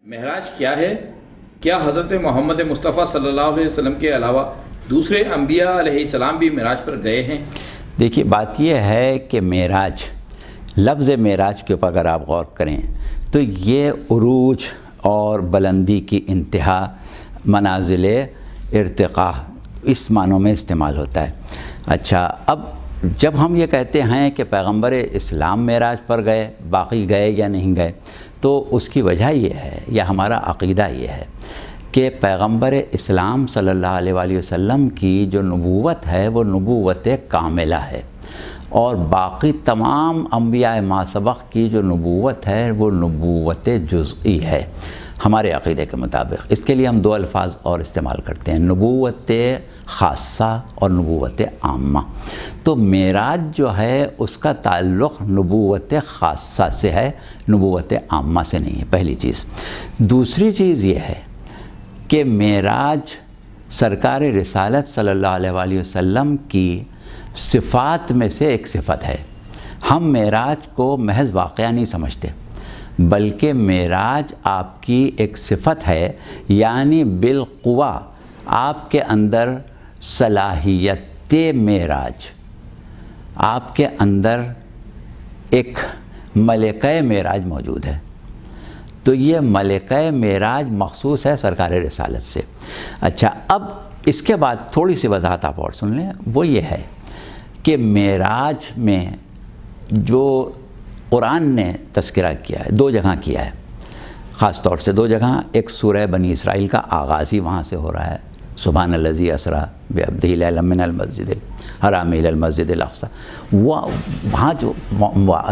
معراج کیا ہے؟ کیا حضرت محمد مصطفیٰ صلی اللہ علیہ وسلم کے علاوہ دوسرے انبیاء علیہ السلام بھی معراج پر گئے ہیں؟ دیکھیے بات یہ ہے کہ معراج، لفظ معراج کے اوپر اگر آپ غور کریں تو یہ عروج اور بلندی کی انتہا، منازل ارتقاء اس معنوں میں استعمال ہوتا ہے۔ اچھا، اب جب ہم یہ کہتے ہیں کہ پیغمبر اسلام معراج پر گئے، باقی گئے یا نہیں گئے، تو اس کی وجہ یہ ہے یا ہمارا عقیدہ یہ ہے کہ پیغمبر اسلام صلی اللہ علیہ وآلہ وسلم کی جو نبوت ہے وہ نبوت کاملہ ہے، اور باقی تمام انبیاء ما سبق کی جو نبوت ہے وہ نبوت جزئی ہے ہمارے عقیدے کے مطابق۔ اس کے لیے ہم دو الفاظ اور استعمال کرتے ہیں، نبوت خاصہ اور نبوت عامہ۔ تو معراج جو ہے اس کا تعلق نبوت خاصہ سے ہے، نبوت عامہ سے نہیں ہے، پہلی چیز۔ دوسری چیز یہ ہے کہ معراج سرکار رسالت صلی اللہ علیہ وآلہ وسلم کی صفات میں سے ایک صفت ہے۔ ہم معراج کو محض واقعہ نہیں سمجھتے، بلکہ معراج آپ کی ایک صفت ہے، یعنی بالقوہ آپ کے اندر صلاحیت معراج، آپ کے اندر ایک ملکہ معراج موجود ہے۔ تو یہ ملکہ معراج مخصوص ہے سرکار رسالت سے۔ اچھا، اب اس کے بعد تھوڑی سی وضاحت آپ اور سن لیں، وہ یہ ہے کہ معراج میں جو قرآن نے تذکرہ کیا ہے، دو جگہ کیا ہے، خاص طور سے دو جگہ۔ ایک سورہ بنی اسرائیل کا آغاز ہی وہاں سے ہو رہا ہے، سبحان الذی اسریٰ بعبدہ لیلا من المسجد الحرام الی المسجد الاقصی، وہاں جو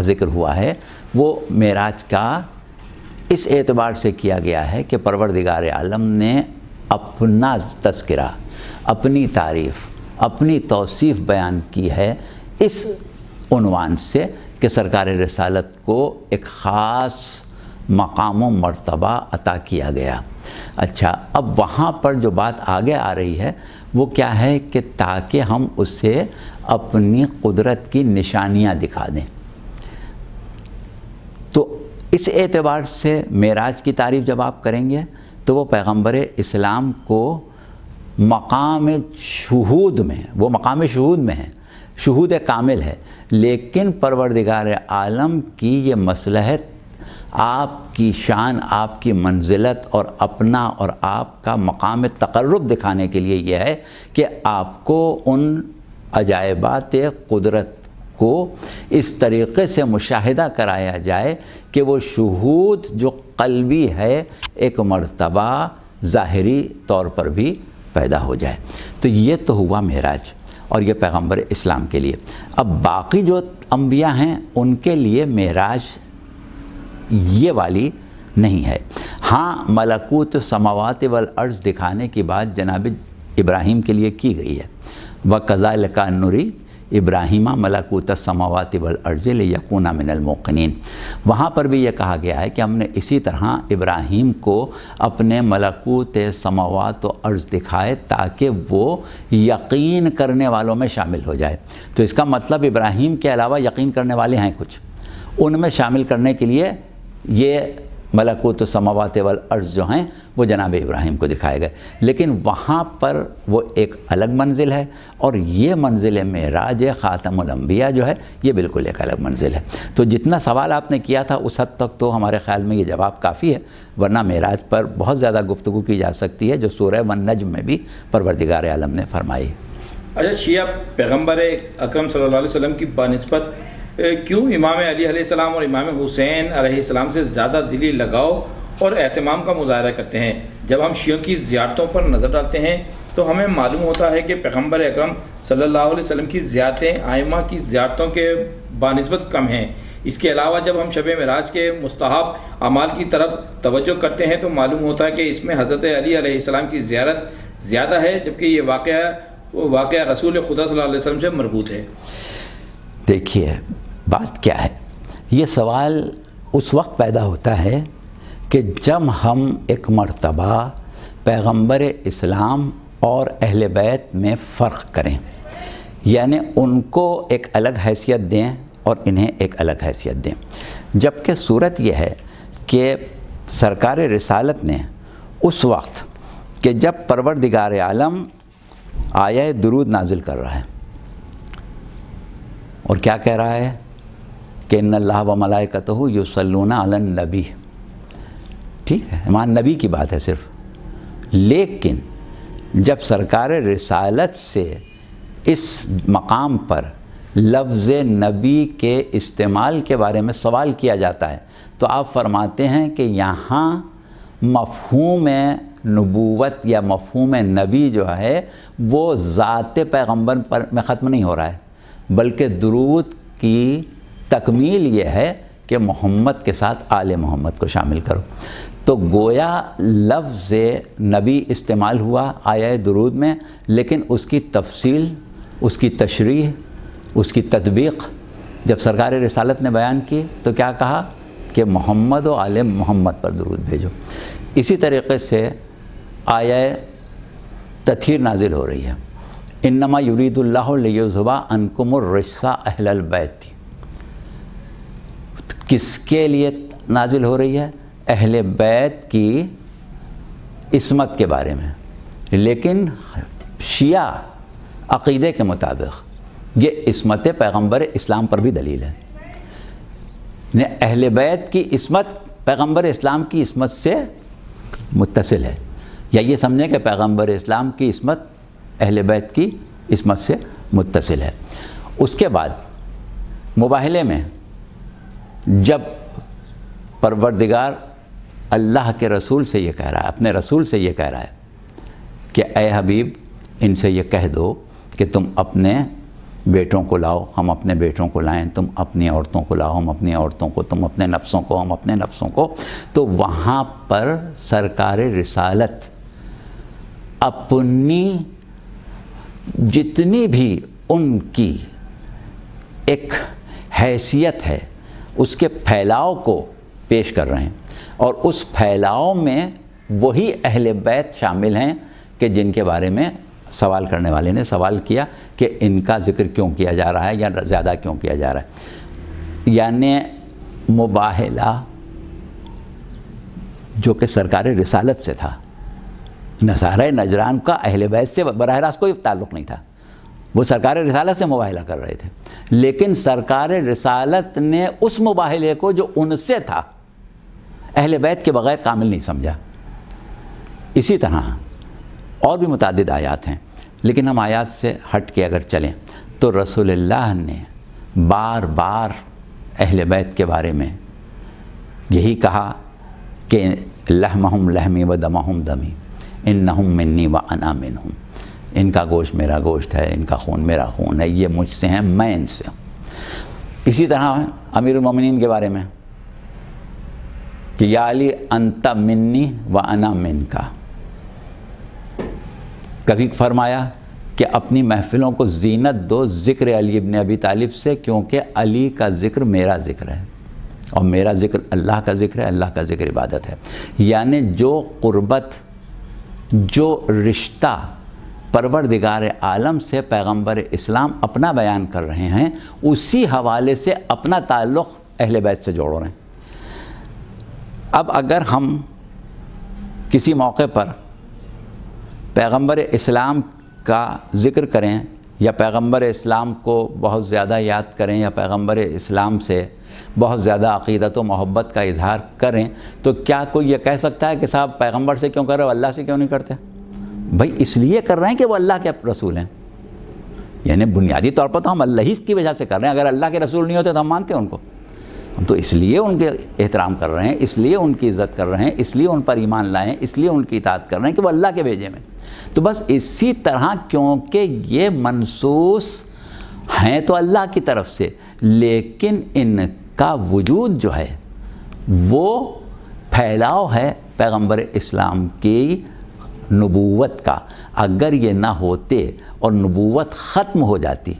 ذکر ہوا ہے وہ معراج کا اس اعتبار سے کیا گیا ہے کہ پروردگار عالم نے اپنا تذکرہ، اپنی تعریف، اپنی توصیف بیان کی ہے اس عنوان سے کہ سرکار رسالت کو ایک خاص مقام و مرتبہ عطا کیا گیا۔ اچھا، اب وہاں پر جو بات آگے آ رہی ہے وہ کیا ہے کہ تاکہ ہم اسے اپنی قدرت کی نشانیاں دکھا دیں۔ تو اس اعتبار سے معراج کی تعریف جب آپ کریں گے تو وہ پیغمبر اسلام کو مقام شہود میں، وہ مقام شہود میں ہے، شہود کامل ہے، لیکن پروردگار عالم کی یہ مصلحت آپ کی شان، آپ کی منزلت اور اپنا اور آپ کا مقام تقرب دکھانے کے لیے یہ ہے کہ آپ کو ان عجائبات قدرت کو اس طریقے سے مشاہدہ کرایا جائے کہ وہ شہود جو قلبی ہے ایک مرتبہ ظاہری طور پر بھی پیدا ہو جائے۔ تو یہ تو ہوا معراج، اور یہ پیغمبر اسلام کے لیے۔ اب باقی جو انبیاء ہیں ان کے لیے معراج یہ والی نہیں ہے۔ ہاں، ملکوت السماوات والارض دکھانے کی بات جناب ابراہیم کے لیے کی گئی ہے، وَكَذَلِكَ نُرِي ابراہیم ملکوت السماوات والارض لیکون من الموقنین۔ وہاں پر بھی یہ کہا گیا ہے کہ ہم نے اسی طرح ابراہیم کو اپنے ملکوت سماوات و ارض دکھائے تاکہ وہ یقین کرنے والوں میں شامل ہو جائے۔ تو اس کا مطلب ابراہیم کے علاوہ یقین کرنے والے ہیں کچھ، ان میں شامل کرنے کے لیے یہ ملکوت السماوات والارض جو ہیں وہ جناب ابراہیم کو دکھائے گئے، لیکن وہاں پر وہ ایک الگ منزل ہے، اور یہ منزل معراج خاتم الانبیاء جو ہے یہ بالکل ایک الگ منزل ہے۔ تو جتنا سوال آپ نے کیا تھا اس حد تک تو ہمارے خیال میں یہ جواب کافی ہے، ورنہ معراج پر بہت زیادہ گفتگو کی جا سکتی ہے جو سورہ والنجم میں بھی پروردگار عالم نے فرمائی۔ اچھا، شیعہ پیغمبر اکرم صلی اللہ علیہ وسلم کی بنسبت کیوں امام علی علیہ السلام اور امام حسین علیہ السلام سے زیادہ دلی لگاؤ اور اہتمام کا مظاہرہ کرتے ہیں؟ جب ہم شیعوں کی زیارتوں پر نظر ڈالتے ہیں تو ہمیں معلوم ہوتا ہے کہ پیغمبر اکرم صلی اللہ علیہ وسلم کی زیارتیں ائمہ کی زیارتوں کے بنسبت کم ہیں۔ اس کے علاوہ جب ہم شب معراج کے مستحب اعمال کی طرف توجہ کرتے ہیں تو معلوم ہوتا ہے کہ اس میں حضرت علی علیہ السلام کی زیارت زیادہ ہے، جبکہ یہ واقعہ رسول خدا صلی اللہ علیہ وسلم سے مربوط ہے۔ دیکھیے بات کیا ہے، یہ سوال اس وقت پیدا ہوتا ہے کہ جب ہم ایک مرتبہ پیغمبر اسلام اور اہل بیت میں فرق کریں، یعنی ان کو ایک الگ حیثیت دیں اور انہیں ایک الگ حیثیت دیں، جبکہ صورت یہ ہے کہ سرکار رسالت نے اس وقت کہ جب پروردگار عالم آیہ درود نازل کر رہا ہے اور کیا کہہ رہا ہے کہ ان اللہ و ملائکتہ یصلون علی النبی، ٹھیک ہے، ایمان نبی کی بات ہے صرف، لیکن جب سرکار رسالت سے اس مقام پر لفظ نبی کے استعمال کے بارے میں سوال کیا جاتا ہے تو آپ فرماتے ہیں کہ یہاں مفہوم نبوت یا مفہوم نبی جو ہے وہ ذات پیغمبر پر میں ختم نہیں ہو رہا ہے، بلکہ درود کی تکمیل یہ ہے کہ محمد کے ساتھ آل محمد کو شامل کرو۔ تو گویا لفظ نبی استعمال ہوا آیہ درود میں، لیکن اس کی تفصیل، اس کی تشریح، اس کی تطبیق جب سرکار رسالت نے بیان کی تو کیا کہا کہ محمد و آل محمد پر درود بھیجو۔ اسی طریقے سے آیہ تطہیر نازل ہو رہی ہے، انما یرید اللہ لیذھب عنکم الرجس اہل البیت، کس کے لیے نازل ہو رہی ہے؟ اہل بیت کی عصمت کے بارے میں، لیکن شیعہ عقیدے کے مطابق یہ عصمت پیغمبر اسلام پر بھی دلیل ہے۔ اہل بیت کی عصمت پیغمبر اسلام کی عصمت سے متصل ہے، یا یہ سمجھیں کہ پیغمبر اسلام کی عصمت اہل بیت کی عصمت سے متصل ہے۔ اس کے بعد مباہلے میں جب پروردگار اللہ کے رسول سے یہ کہہ رہا ہے، اپنے رسول سے یہ کہہ رہا ہے کہ اے حبیب ان سے یہ کہہ دو کہ تم اپنے بیٹوں کو لاؤ، ہم اپنے بیٹوں کو لائیں، تم اپنی عورتوں کو لاؤ، ہم اپنی عورتوں کو، تم اپنے نفسوں کو، ہم اپنے نفسوں کو، تو وہاں پر سرکار رسالت اپنی جتنی بھی ان کی ایک حیثیت ہے اس کے پھیلاؤ کو پیش کر رہے ہیں، اور اس پھیلاؤ میں وہی اہل بیت شامل ہیں کہ جن کے بارے میں سوال کرنے والے نے سوال کیا کہ ان کا ذکر کیوں کیا جا رہا ہے یا زیادہ کیوں کیا جا رہا ہے۔ یعنی مباہلہ جو کہ سرکار رسالت سے تھا، نصارہ نجران کا اہل بیت سے براہ راست کوئی تعلق نہیں تھا، وہ سرکار رسالت سے مباہلہ کر رہے تھے، لیکن سرکار رسالت نے اس مباہلے کو جو ان سے تھا اہل بیت کے بغیر کامل نہیں سمجھا۔ اسی طرح اور بھی متعدد آیات ہیں، لیکن ہم آیات سے ہٹ کے اگر چلیں تو رسول اللہ نے بار بار اہل بیت کے بارے میں یہی کہا کہ لحمہم لحمی و دمہم دمی انہم منی و انا منہم، ان کا گوشت میرا گوشت ہے، ان کا خون میرا خون ہے، یہ مجھ سے ہیں، میں ان سے ہوں۔ اسی طرح امیر المومنین کے بارے میں کہ یا علی انت منی و انا منکا، کبھی فرمایا کہ اپنی محفلوں کو زینت دو ذکر علی ابن ابی طالب سے، کیونکہ علی کا ذکر میرا ذکر ہے اور میرا ذکر اللہ کا ذکر ہے، اللہ کا ذکر عبادت ہے۔ یعنی جو قربت، جو رشتہ پروردگار عالم سے پیغمبر اسلام اپنا بیان کر رہے ہیں، اسی حوالے سے اپنا تعلق اہل بیت سے جوڑ رہے ہیں۔ اب اگر ہم کسی موقع پر پیغمبر اسلام کا ذکر کریں یا پیغمبر اسلام کو بہت زیادہ یاد کریں یا پیغمبر اسلام سے بہت زیادہ عقیدت و محبت کا اظہار کریں، تو کیا کوئی یہ کہہ سکتا ہے کہ صاحب پیغمبر سے کیوں کر رہے ہو، اللہ سے کیوں نہیں کرتے؟ بھائی اس لیے کر رہے ہیں کہ وہ اللہ کے رسول ہیں، یعنی بنیادی طور پر تو ہم اللہ ہی کی وجہ سے کر رہے ہیں، اگر اللہ کے رسول نہیں ہوتے تو ہم مانتے ہیں ان کو، ہم تو اس لیے ان کے احترام کر رہے ہیں، اس لیے ان کی عزت کر رہے ہیں، اس لیے ان پر ایمان لائیں، اس لیے ان کی اطاعت کر رہے ہیں کہ وہ اللہ کے بھیجے میں۔ تو بس اسی طرح کیونکہ یہ منصوص ہیں تو اللہ کی طرف سے، لیکن ان کا وجود جو ہے وہ پھیلاؤ ہے پیغمبر اسلام کی نبوت کا۔ اگر یہ نہ ہوتے اور نبوت ختم ہو جاتی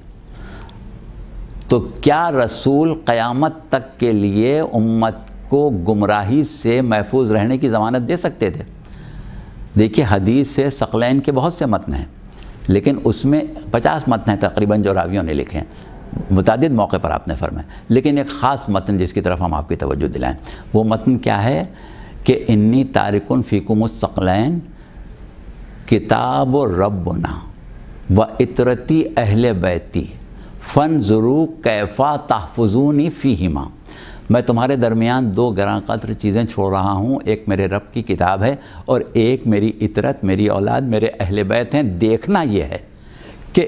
تو کیا رسول قیامت تک کے لیے امت کو گمراہی سے محفوظ رہنے کی ضمانت دے سکتے تھے؟ دیکھیے حدیث سے ثقلین کے بہت سے متن ہیں، لیکن اس میں 50 متن ہیں تقریباً جو راویوں نے لکھے ہیں، متعدد موقع پر آپ نے فرمایا، لیکن ایک خاص متن جس کی طرف ہم آپ کی توجہ دلائیں، وہ متن کیا ہے کہ انی تارکن فیکم الثقلین کتاب ربنا و اطرتی اہل بیتی فانظروا کیفا تحفظونی فیہما، میں تمہارے درمیان دو گراں قدر چیزیں چھوڑ رہا ہوں، ایک میرے رب کی کتاب ہے اور ایک میری اطرت، میری اولاد، میرے اہل بیت ہیں۔ دیکھنا یہ ہے کہ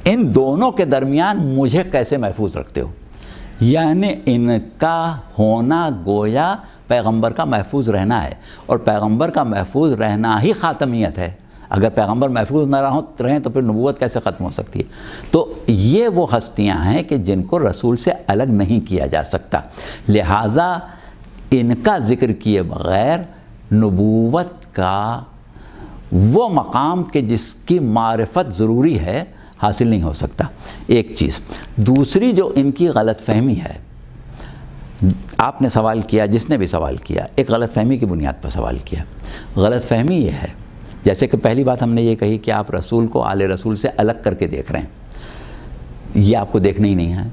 ان دونوں کے درمیان مجھے کیسے محفوظ رکھتے ہو، یعنی ان کا ہونا گویا پیغمبر کا محفوظ رہنا ہے، اور پیغمبر کا محفوظ رہنا ہی خاتمیت ہے۔ اگر پیغمبر محفوظ نہ رہیں تو پھر نبوت کیسے ختم ہو سکتی ہے؟ تو یہ وہ ہستیاں ہیں کہ جن کو رسول سے الگ نہیں کیا جا سکتا، لہٰذا ان کا ذکر کیے بغیر نبوت کا وہ مقام کہ جس کی معرفت ضروری ہے حاصل نہیں ہو سکتا۔ ایک چیز۔ دوسری جو ان کی غلط فہمی ہے، آپ نے سوال کیا، جس نے بھی سوال کیا ایک غلط فہمی کی بنیاد پر سوال کیا۔ غلط فہمی یہ ہے، جیسے کہ پہلی بات ہم نے یہ کہی کہ آپ رسول کو آل رسول سے الگ کر کے دیکھ رہے ہیں، یہ آپ کو دیکھنا ہی نہیں ہے،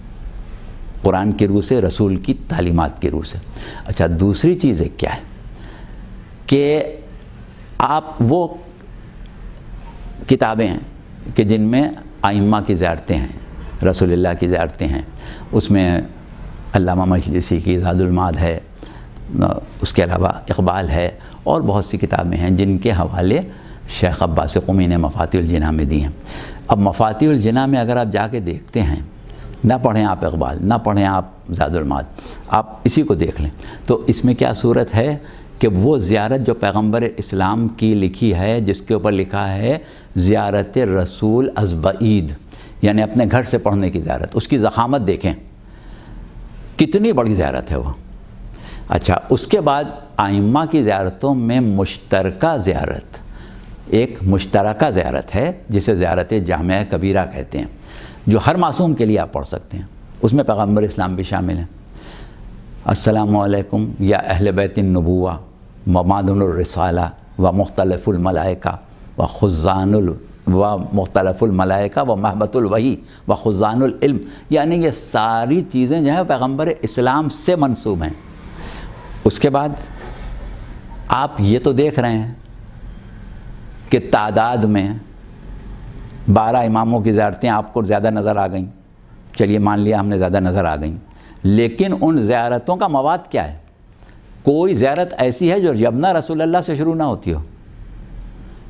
قرآن کی روح سے، رسول کی تعلیمات کی روح سے۔ اچھا، دوسری چیز ایک کیا ہے کہ آپ وہ کتابیں ہیں کہ جن میں ائمہ کی زیارتیں ہیں، رسول اللہ کی زیارتیں ہیں، اس میں علامہ مجلسی کی زاد المعاد ہے، اس کے علاوہ اقبال ہے، اور بہت سی کتابیں ہیں جن کے حوالے شیخ عباس قمی نے مفاتیح الجناح میں دی ہیں۔ اب مفاتیح الجناح میں اگر آپ جا کے دیکھتے ہیں، نہ پڑھیں آپ اقبال، نہ پڑھیں آپ زاد المعاد، آپ اسی کو دیکھ لیں، تو اس میں کیا صورت ہے کہ وہ زیارت جو پیغمبر اسلام کی لکھی ہے، جس کے اوپر لکھا ہے زیارت رسول از بعید، یعنی اپنے گھر سے پڑھنے کی زیارت، اس کی ضخامت دیکھیں کتنی بڑی زیارت ہے وہ۔ اچھا، اس کے بعد ائمہ کی زیارتوں میں مشترکہ زیارت، ایک مشترکہ زیارت ہے جسے زیارت جامعہ کبیرہ کہتے ہیں، جو ہر معصوم کے لیے آپ پڑھ سکتے ہیں، اس میں پیغمبر اسلام بھی شامل ہیں۔ السلام علیکم یا اہل بیت النبوہ و معدن الرسالہ و مختلف الملائکہ و خزان و مختلف الملائکہ و محبت الوحی و خزان العلم، یعنی یہ ساری چیزیں جو ہیں پیغمبر اسلام سے منسوب ہیں۔ اس کے بعد آپ یہ تو دیکھ رہے ہیں کہ تعداد میں 12 اماموں کی زیارتیں آپ کو زیادہ نظر آ گئیں، چلیے مان لیا ہم نے زیادہ نظر آ گئیں، لیکن ان زیارتوں کا مواد کیا ہے؟ کوئی زیارت ایسی ہے جو یبنا رسول اللہ سے شروع نہ ہوتی ہو،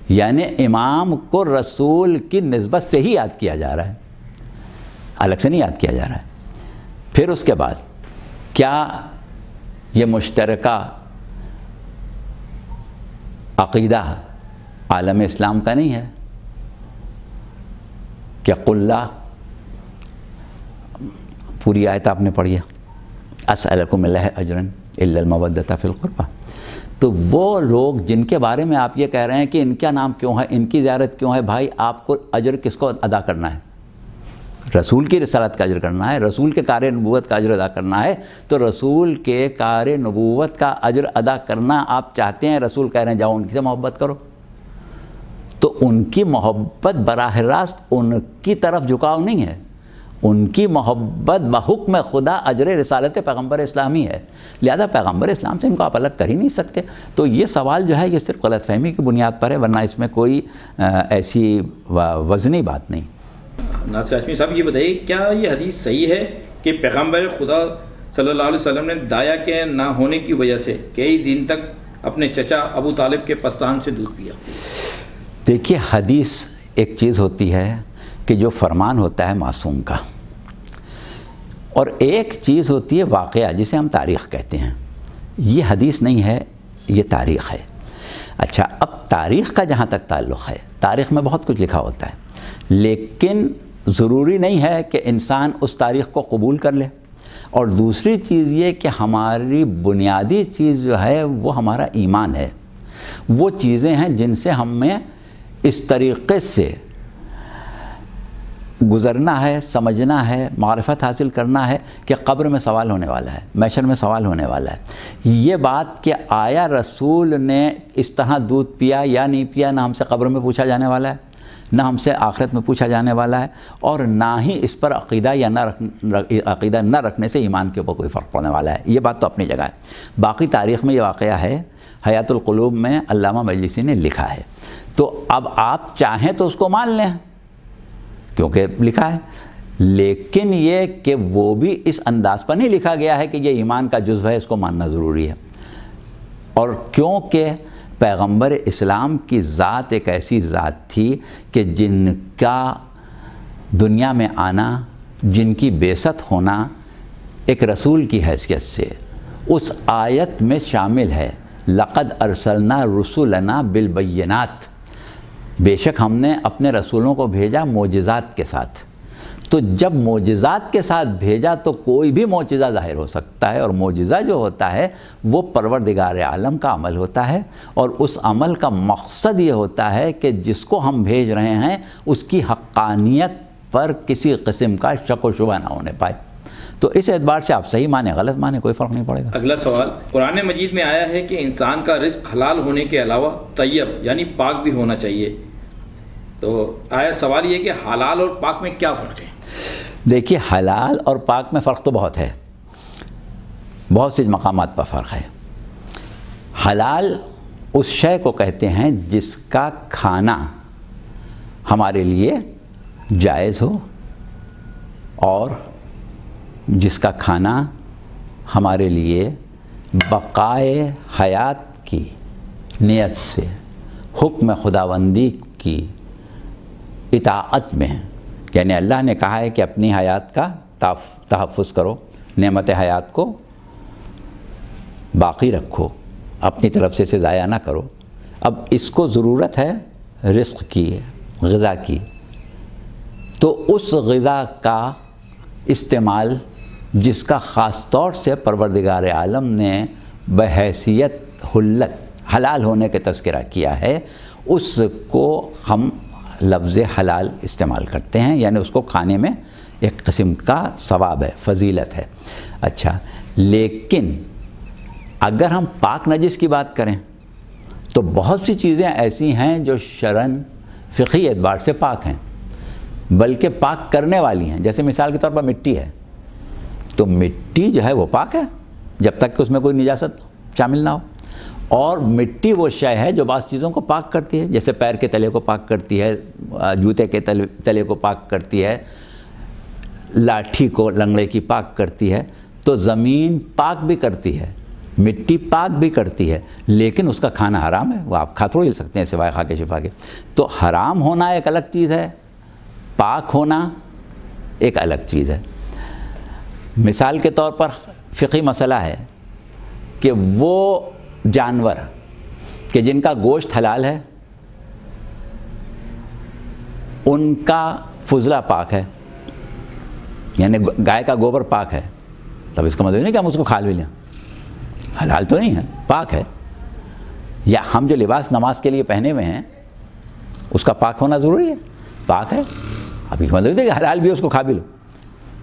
یعنی امام کو رسول کی نسبت سے ہی یاد کیا جا رہا ہے، الگ سے نہیں یاد کیا جا رہا ہے۔ پھر اس کے بعد کیا یہ مشترکہ عقیدہ عالم اسلام کا نہیں ہے کہ قلّہ، پوری آیت آپ نے پڑھی ہے، اسألکم علیہ اجرا الا المودۃ فی القربہ، تو وہ لوگ جن کے بارے میں آپ یہ کہہ رہے ہیں کہ ان کا نام کیوں ہے، ان کی زیارت کیوں ہے، بھائی آپ کو اجر کس کو ادا کرنا ہے؟ رسول کی رسالت کا اجر کرنا ہے، رسول کے کار نبوت کا اجر ادا کرنا ہے، تو رسول کے کار نبوت کا اجر ادا کرنا آپ چاہتے ہیں، رسول کہہ رہے ہیں جاؤ ان سے محبت کرو، تو ان کی محبت براہ راست ان کی طرف جھکاؤ نہیں ہے، ان کی محبت بحکم خدا اجر رسالت پیغمبر اسلامی ہے، لہذا پیغمبر اسلام سے ان کو آپ الگ کر ہی نہیں سکتے۔ تو یہ سوال جو ہے یہ صرف غلط فہمی کی بنیاد پر ہے، ورنہ اس میں کوئی ایسی وزنی بات نہیں۔ ناصر ہاشمی صاحب یہ بتائیے، کیا یہ حدیث صحیح ہے کہ پیغمبر خدا صلی اللہ علیہ وسلم نے دایا کے نہ ہونے کی وجہ سے کئی دن تک اپنے چچا ابو طالب کے پستان سے دودھ پیا؟ دیکھیے، حدیث ایک چیز ہوتی ہے کہ جو فرمان ہوتا ہے معصوم کا، اور ایک چیز ہوتی ہے واقعہ جسے ہم تاریخ کہتے ہیں، یہ حدیث نہیں ہے، یہ تاریخ ہے۔ اچھا، اب تاریخ کا جہاں تک تعلق ہے، تاریخ میں بہت کچھ لکھا ہوتا ہے، لیکن ضروری نہیں ہے کہ انسان اس تاریخ کو قبول کر لے، اور دوسری چیز یہ کہ ہماری بنیادی چیز جو ہے وہ ہمارا ایمان ہے، وہ چیزیں ہیں جن سے ہمیں اس طریقے سے گزرنا ہے، سمجھنا ہے، معرفت حاصل کرنا ہے کہ قبر میں سوال ہونے والا ہے، محشر میں سوال ہونے والا ہے۔ یہ بات کہ آیا رسول نے اس طرح دودھ پیا یا نہیں پیا، نہ ہم سے قبر میں پوچھا جانے والا ہے، نہ ہم سے آخرت میں پوچھا جانے والا ہے، اور نہ ہی اس پر عقیدہ یا عقیدہ نہ رکھنے سے ایمان کے اوپر کوئی فرق پڑنے والا ہے۔ یہ بات تو اپنی جگہ ہے۔ باقی تاریخ میں یہ واقعہ ہے، حیات القلوب میں علامہ مجلسی نے لکھا ہے، تو اب آپ چاہیں تو اس کو مان لیں کیونکہ لکھا ہے، لیکن یہ کہ وہ بھی اس انداز پر نہیں لکھا گیا ہے کہ یہ ایمان کا جزو ہے، اس کو ماننا ضروری ہے۔ اور کیونکہ پیغمبر اسلام کی ذات ایک ایسی ذات تھی کہ جن کا دنیا میں آنا، جن کی بعثت ہونا ایک رسول کی حیثیت سے اس آیت میں شامل ہے، لقد ارسلنا رسولنا بالبینات، بے شک ہم نے اپنے رسولوں کو بھیجا معجزات کے ساتھ۔ تو جب معجزات کے ساتھ بھیجا تو کوئی بھی معجزہ ظاہر ہو سکتا ہے، اور معجزہ جو ہوتا ہے وہ پروردگار عالم کا عمل ہوتا ہے، اور اس عمل کا مقصد یہ ہوتا ہے کہ جس کو ہم بھیج رہے ہیں اس کی حقانیت پر کسی قسم کا شک و شبہ نہ ہونے پائے۔ تو اس اعتبار سے آپ صحیح مانیں غلط مانیں کوئی فرق نہیں پڑے گا۔ اگلا سوال، قرآن مجید میں آیا ہے کہ انسان کا رزق حلال ہونے کے علاوہ طیب یعنی پاک بھی ہونا چاہیے، تو آیا سوال یہ کہ حلال اور پاک میں کیا فرق ہے؟ دیکھیے، حلال اور پاک میں فرق تو بہت ہے، بہت سے مقامات پر فرق ہے۔ حلال اس شے کو کہتے ہیں جس کا کھانا ہمارے لیے جائز ہو، اور جس کا کھانا ہمارے لیے بقائے حیات کی نیت سے حکم خداوندی کی اطاعت میں، یعنی اللہ نے کہا ہے کہ اپنی حیات کا تحفظ کرو، نعمت حیات کو باقی رکھو، اپنی طرف سے اسے ضائع نہ کرو۔ اب اس کو ضرورت ہے رزق کی، غذا کی، تو اس غذا کا استعمال جس کا خاص طور سے پروردگار عالم نے بحیثیت حلال ہونے کے تذکرہ کیا ہے، اس کو ہم لفظ حلال استعمال کرتے ہیں، یعنی اس کو کھانے میں ایک قسم کا ثواب ہے، فضیلت ہے۔ اچھا، لیکن اگر ہم پاک نجس کی بات کریں تو بہت سی چیزیں ایسی ہیں جو شرعاً فقہی اعتبار سے پاک ہیں، بلکہ پاک کرنے والی ہیں۔ جیسے مثال کے طور پر مٹی ہے، تو مٹی جو ہے وہ پاک ہے جب تک کہ اس میں کوئی نجاست شامل نہ ہو، اور مٹی وہ شے ہے جو بعض چیزوں کو پاک کرتی ہے، جیسے پیر کے تلے کو پاک کرتی ہے، جوتے کے تلے کو پاک کرتی ہے، لاٹھی کو لنگڑے کی پاک کرتی ہے۔ تو زمین پاک بھی کرتی ہے، مٹی پاک بھی کرتی ہے، لیکن اس کا کھانا حرام ہے، وہ آپ کھا تھوڑی لے سکتے ہیں سوائے خا کے شفا کے۔ تو حرام ہونا ایک الگ چیز ہے، پاک ہونا ایک الگ چیز ہے۔ مثال کے طور پر فقہی مسئلہ ہے کہ وہ جانور کہ جن کا گوشت حلال ہے ان کا فضلہ پاک ہے، یعنی گائے کا گوبر پاک ہے، تب اس کا مطلب نہیں کہ ہم اس کو کھا بھی لیں، حلال تو نہیں ہے، پاک ہے۔ یا ہم جو لباس نماز کے لیے پہنے ہوئے ہیں اس کا پاک ہونا ضروری ہے، پاک ہے، اب یہ مطلب نہیں کہ حلال بھی اس کو کھا بھی لو۔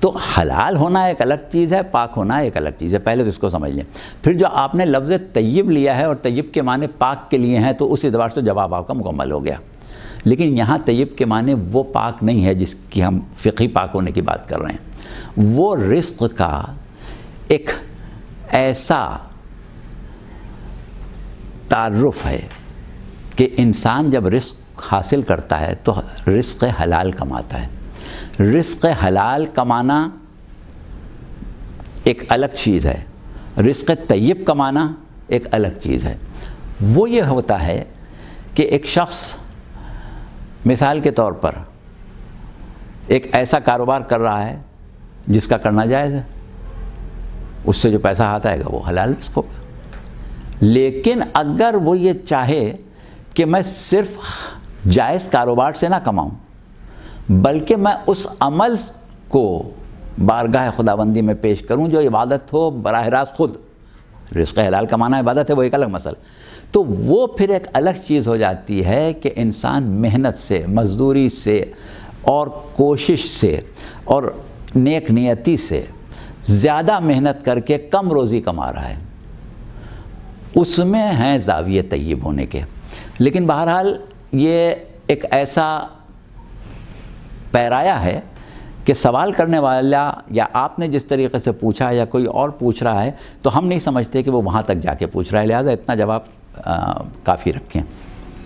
تو حلال ہونا ایک الگ چیز ہے، پاک ہونا ایک الگ چیز ہے، پہلے تو اس کو سمجھ لیں۔ پھر جو آپ نے لفظ طیب لیا ہے اور طیب کے معنی پاک کے لیے ہیں، تو اس اعتبار سے جواب آپ کا مکمل ہو گیا۔ لیکن یہاں طیب کے معنی وہ پاک نہیں ہے جس کی ہم فقہی پاک ہونے کی بات کر رہے ہیں، وہ رزق کا ایک ایسا تعارف ہے کہ انسان جب رزق حاصل کرتا ہے تو رزق حلال کماتا ہے۔ رزق حلال کمانا ایک الگ چیز ہے، رزق طیب کمانا ایک الگ چیز ہے۔ وہ یہ ہوتا ہے کہ ایک شخص مثال کے طور پر ایک ایسا کاروبار کر رہا ہے جس کا کرنا جائز ہے، اس سے جو پیسہ ہاتھ آئے گا وہ حلال رزق ہوگا۔ لیکن اگر وہ یہ چاہے کہ میں صرف جائز کاروبار سے نہ کماؤں بلکہ میں اس عمل کو بارگاہ خداوندی میں پیش کروں جو عبادت ہو براہ راست، خود رزق حلال کمانا عبادت ہے، وہ ایک الگ مسئلہ، تو وہ پھر ایک الگ چیز ہو جاتی ہے کہ انسان محنت سے، مزدوری سے اور کوشش سے اور نیک نیتی سے زیادہ محنت کر کے کم روزی کما رہا ہے، اس میں ہیں زاویے طیب ہونے کے۔ لیکن بہرحال یہ ایک ایسا پیرایا ہے کہ سوال کرنے والا یا آپ نے جس طریقے سے پوچھا یا کوئی اور پوچھ رہا ہے تو ہم نہیں سمجھتے کہ وہ وہاں تک جا کے پوچھ رہا ہے، لہٰذا اتنا جواب کافی رکھیں۔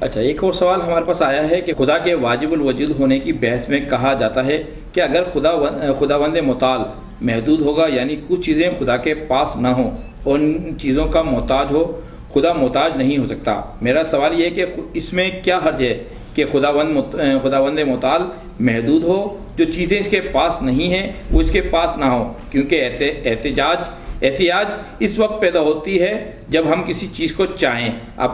اچھا، ایک اور سوال ہمارے پاس آیا ہے کہ خدا کے واجب الوجود ہونے کی بحث میں کہا جاتا ہے کہ اگر خداوند متعال محدود ہوگا، یعنی کچھ چیزیں خدا کے پاس نہ ہوں اور ان چیزوں کا محتاج ہو، خدا محتاج نہیں ہو سکتا۔ میرا سوال یہ ہے کہ اس میں کیا حرج ہے کہ خداوند متعال محدود ہو، جو چیزیں اس کے پاس نہیں ہیں وہ اس کے پاس نہ ہوں، کیونکہ احتیاج اس وقت پیدا ہوتی ہے جب ہم کسی چیز کو چاہیں۔ اب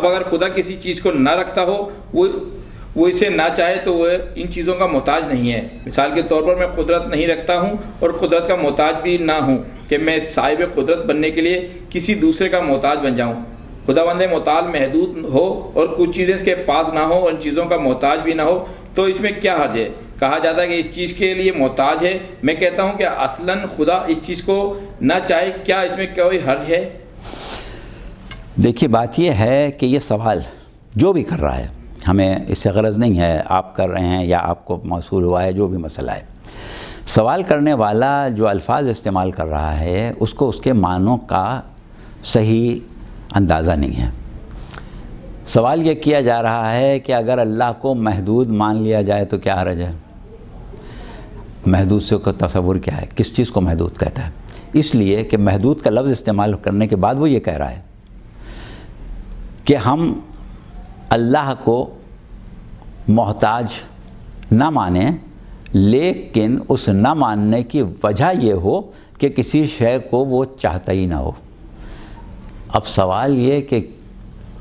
اگر خدا کسی چیز کو نہ رکھتا ہو، وہ اسے نہ چاہے تو وہ ان چیزوں کا محتاج نہیں ہے۔ مثال کے طور پر میں قدرت نہیں رکھتا ہوں اور قدرت کا محتاج بھی نہ ہوں کہ میں صاحب قدرت بننے کے لیے کسی دوسرے کا محتاج بن جاؤں۔ خداوند متعال محدود ہو اور کچھ چیزیں اس کے پاس نہ ہوں اور ان چیزوں کا محتاج بھی نہ ہو تو اس میں کیا حرج ہے؟ کہا جاتا ہے کہ اس چیز کے لیے محتاج ہے۔ میں کہتا ہوں کہ اصلاً خدا اس چیز کو نہ چاہے، کیا اس میں کوئی حرج ہے؟ دیکھیے، بات یہ ہے کہ یہ سوال جو بھی کر رہا ہے، ہمیں اس سے غرض نہیں ہے آپ کر رہے ہیں یا آپ کو موصول ہوا ہے، جو بھی مسئلہ ہے، سوال کرنے والا جو الفاظ استعمال کر رہا ہے اس کو اس کے معنوں کا صحیح اندازہ نہیں ہے۔ سوال یہ کیا جا رہا ہے کہ اگر اللہ کو محدود مان لیا جائے تو کیا حرج ہے؟ محدود سے کا تصور کیا ہے؟ کس چیز کو محدود کہتا ہے؟ اس لیے کہ محدود کا لفظ استعمال کرنے کے بعد وہ یہ کہہ رہا ہے کہ ہم اللہ کو محتاج نہ مانیں، لیکن اس نہ ماننے کی وجہ یہ ہو کہ کسی شے کو وہ چاہتا ہی نہ ہو۔ اب سوال یہ کہ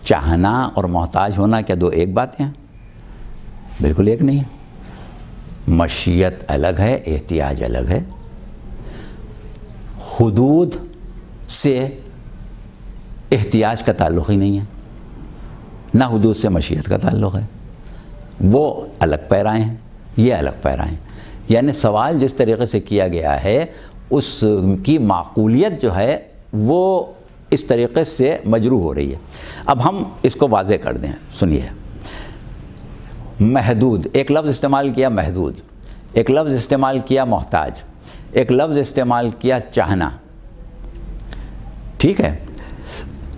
چاہنا اور محتاج ہونا کیا دو ایک باتیں ہیں؟ بالکل ایک نہیں ہے۔ مشیت الگ ہے، احتیاج الگ ہے۔ حدود سے احتیاج کا تعلق ہی نہیں ہے، نہ حدود سے مشیت کا تعلق ہے، وہ الگ پیرائیں ہیں، یہ الگ پیرائیں ہیں۔ یعنی سوال جس طریقے سے کیا گیا ہے اس کی معقولیت جو ہے وہ اس طریقے سے مجروح ہو رہی ہے۔ اب ہم اس کو واضح کر دیں، سنیے۔ محدود، ایک لفظ استعمال کیا محدود، ایک لفظ استعمال کیا محتاج، ایک لفظ استعمال کیا چاہنا، ٹھیک ہے؟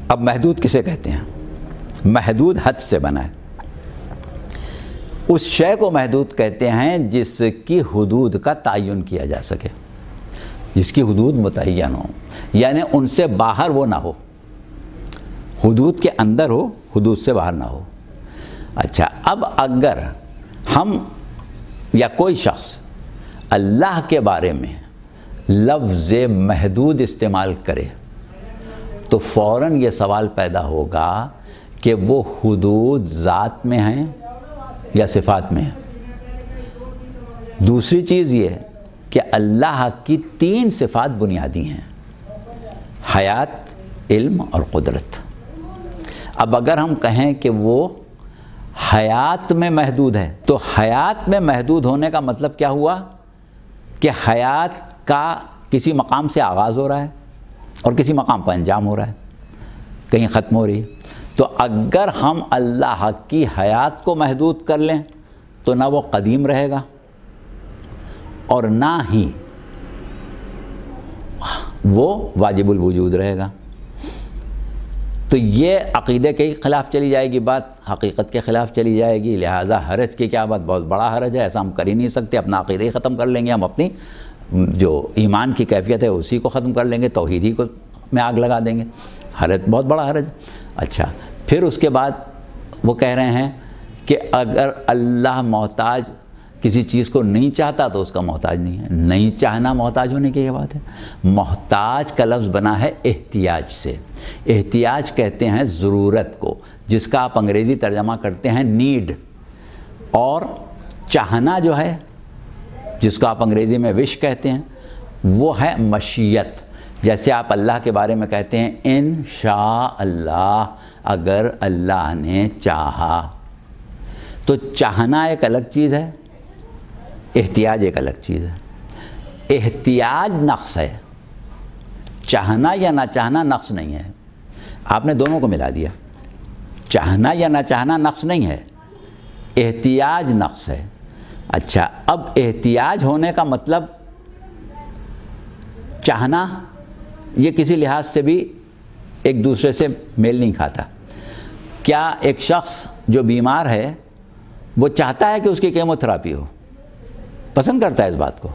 اب محدود کسے کہتے ہیں؟ محدود حد سے بنا ہے۔ اس شے کو محدود کہتے ہیں جس کی حدود کا تعین کیا جا سکے، جس کی حدود متعین ہو، یعنی ان سے باہر وہ نہ ہو، حدود کے اندر ہو، حدود سے باہر نہ ہو۔ اچھا، اب اگر ہم یا کوئی شخص اللہ کے بارے میں لفظ محدود استعمال کرے تو فوراً یہ سوال پیدا ہوگا کہ وہ حدود ذات میں ہیں یا صفات میں ہیں۔ دوسری چیز یہ کہ اللہ کی 3 صفات بنیادی ہیں: حیات، علم اور قدرت۔ اب اگر ہم کہیں کہ وہ حیات میں محدود ہے تو حیات میں محدود ہونے کا مطلب کیا ہوا؟ کہ حیات کا کسی مقام سے آغاز ہو رہا ہے اور کسی مقام پر انجام ہو رہا ہے، کہیں ختم ہو رہی ہے۔ تو اگر ہم اللہ کی حیات کو محدود کر لیں تو نہ وہ قدیم رہے گا اور نہ ہی وہ واجب الوجود رہے گا۔ تو یہ عقیدے کے خلاف چلی جائے گی بات، حقیقت کے خلاف چلی جائے گی، لہٰذا حرج کی کیا بات؟ بہت بڑا حرج ہے، ایسا ہم کر ہی نہیں سکتے۔ اپنا عقیدہ ہی ختم کر لیں گے، ہم اپنی جو ایمان کی کیفیت ہے اسی کو ختم کر لیں گے، توحید ہی کو میں آگ لگا دیں گے۔ حرج، بہت بڑا حرج۔ اچھا، پھر اس کے بعد وہ کہہ رہے ہیں کہ اگر اللہ محتاج کسی چیز کو نہیں چاہتا تو اس کا محتاج نہیں ہے۔ نہیں چاہنا محتاج ہونے کی یہ بات ہے۔ محتاج کا لفظ بنا ہے احتیاج سے۔ احتیاج کہتے ہیں ضرورت کو، جس کا آپ انگریزی ترجمہ کرتے ہیں نیڈ، اور چاہنا جو ہے جس کو آپ انگریزی میں وش کہتے ہیں وہ ہے مشیت۔ جیسے آپ اللہ کے بارے میں کہتے ہیں انشاء اللہ، اگر اللہ نے چاہا۔ تو چاہنا ایک الگ چیز ہے، احتیاج ایک الگ چیز ہے۔ احتیاج نقص ہے، چاہنا یا نہ چاہنا نقص نہیں ہے۔ آپ نے دونوں کو ملا دیا۔ چاہنا یا نہ چاہنا نقص نہیں ہے، احتیاج نقص ہے۔ اچھا، اب احتیاج ہونے کا مطلب چاہنا، یہ کسی لحاظ سے بھی ایک دوسرے سے میل نہیں کھاتا۔ کیا ایک شخص جو بیمار ہے وہ چاہتا ہے کہ اس کی کیمو تھراپی ہو؟ پسند کرتا ہے اس بات کو؟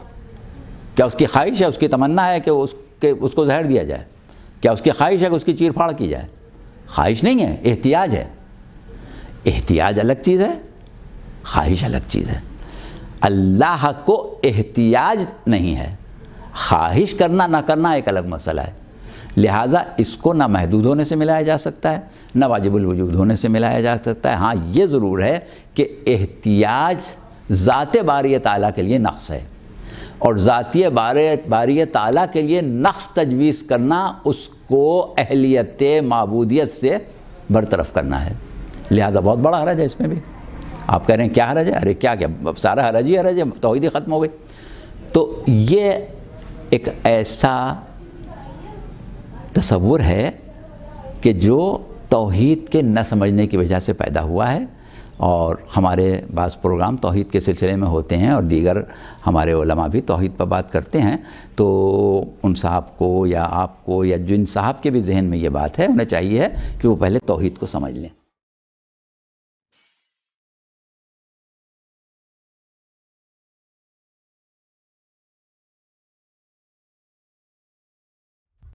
کیا اس کی خواہش ہے، اس کی تمنا ہے کہ اس کو زہر دیا جائے؟ کیا اس کی خواہش ہے کہ اس کی چیر پھاڑ کی جائے؟ خواہش نہیں ہے، احتیاج ہے۔ احتیاج الگ چیز ہے، خواہش الگ چیز ہے۔ اللہ کو احتیاج نہیں ہے، خواہش کرنا نہ کرنا ایک الگ مسئلہ ہے۔ لہٰذا اس کو نہ محدود ہونے سے ملایا جا سکتا ہے، نہ واجب الوجود ہونے سے ملایا جا سکتا ہے۔ ہاں یہ ضرور ہے کہ احتیاج ذات باری تعالیٰ کے لیے نقص ہے، اور ذاتی باری تعالیٰ کے لیے نقص تجویز کرنا اس کو اہلیت معبودیت سے برطرف کرنا ہے۔ لہٰذا بہت بڑا حرج ہے اس میں بھی۔ آپ کہہ رہے ہیں کیا حرج ہے؟ ارے کیا سارا حرج ہی حرج ہے، توحید ہی ختم ہو گئی۔ تو یہ ایک ایسا تصور ہے کہ جو توحید کے نہ سمجھنے کی وجہ سے پیدا ہوا ہے، اور ہمارے بعض پروگرام توحید کے سلسلے میں ہوتے ہیں اور دیگر ہمارے علماء بھی توحید پر بات کرتے ہیں، تو ان صاحب کو یا آپ کو یا جن صاحب کے بھی ذہن میں یہ بات ہے، انہیں چاہیے ہے کہ وہ پہلے توحید کو سمجھ لیں۔